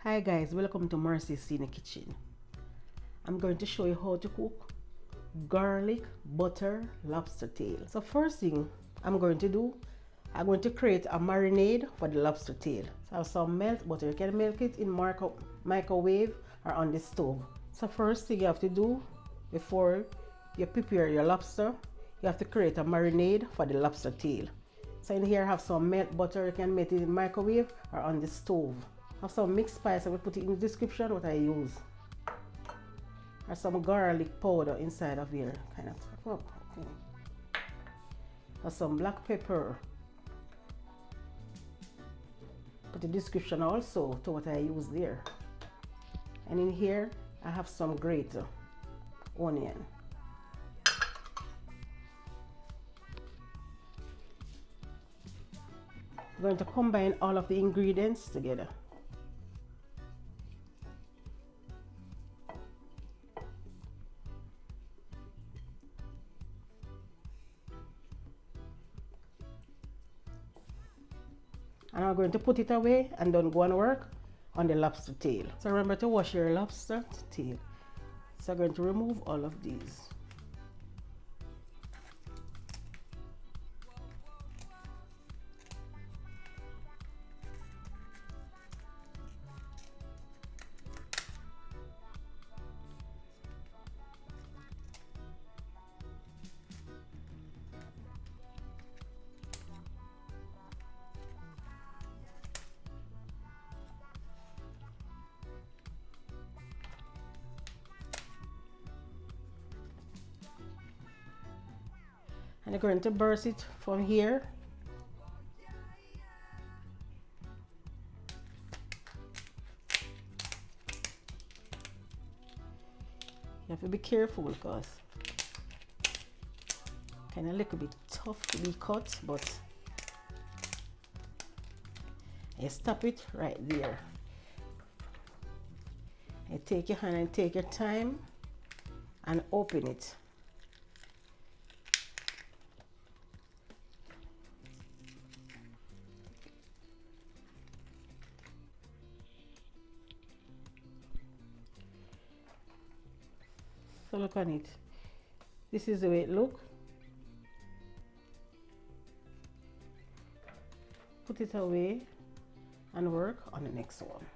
Hi guys, welcome to Mercy's in the kitchen. I'm going to show you how to cook garlic butter lobster tail. So first thing I'm going to do, I'm going to create a marinade for the lobster tail. So I have some melt butter. You can melt it in microwave or on the stove. So first thing you have to do before you prepare your lobster, you have to create a marinade for the lobster tail. So in here I have some melt butter. You can melt it in microwave or on the stove. I have some mixed spice. I will put it in the description what I use. There's some garlic powder inside of here, kind of. Okay. There's some black pepper. Put the description also to what I use there. And in here I have some grated onion. I'm going to combine all of the ingredients together. And I'm going to put it away and then go and work on the lobster tail. So remember to wash your lobster tail. So I'm going to remove all of these. And I'm going to burst it from here. You have to be careful because kind of a little bit tough to be cut, but you stop it right there. You take your hand and take your time and open it. So look on it. This is the way it looks. Put it away and work on the next one.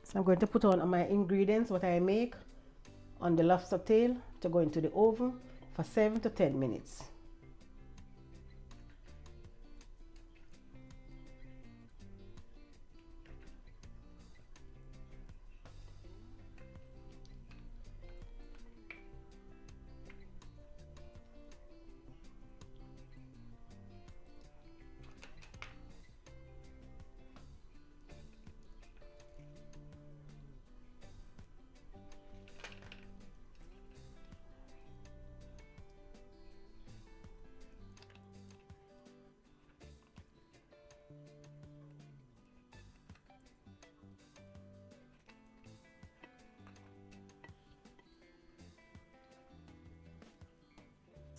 So I'm going to put on my ingredients, what I make on the lobster tail, to go into the oven for 7 to 10 minutes.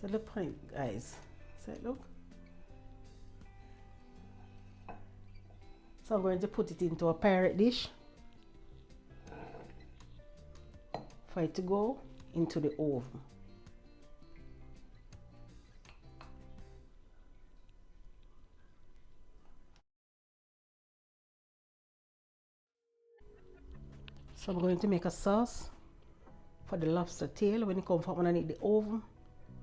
So look, guys. So look. So I'm going to put it into a pirate dish for it to go into the oven. So I'm going to make a sauce for the lobster tail when it comes from underneath the oven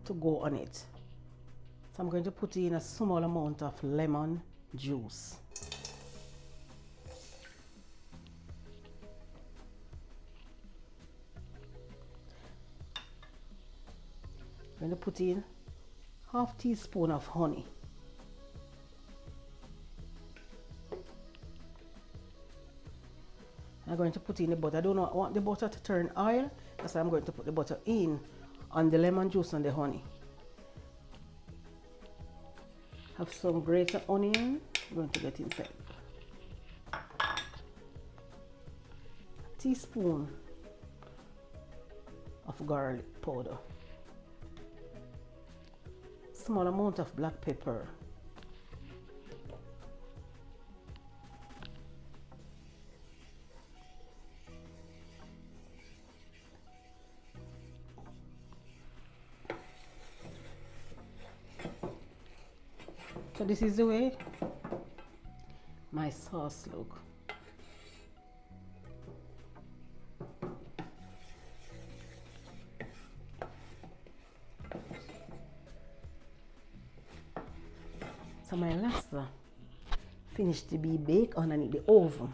to go on it. So I'm going to put in a small amount of lemon juice. I'm going to put in half teaspoon of honey. I'm going to put in the butter. I do not want the butter to turn oil, that's why I'm going to put the butter in on the lemon juice and the honey. Have some grated onion. I'm going to get inside. teaspoon of garlic powder, small amount of black pepper, so this is the way my sauce look. So my lobster finished to be baked underneath the oven,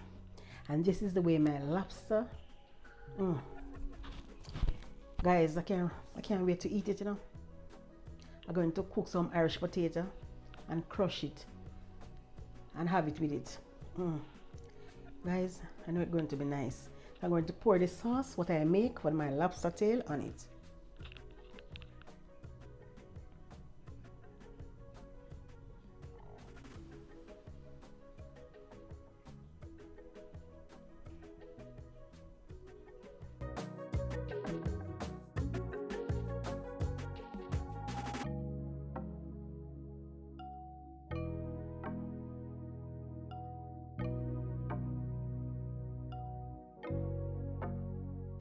and this is the way my lobster. Guys, I can't wait to eat it. I'm going to cook some Irish potato and crush it and have it with it. Guys, I know it's going to be nice. I'm going to pour the sauce what I make for my lobster tail on it.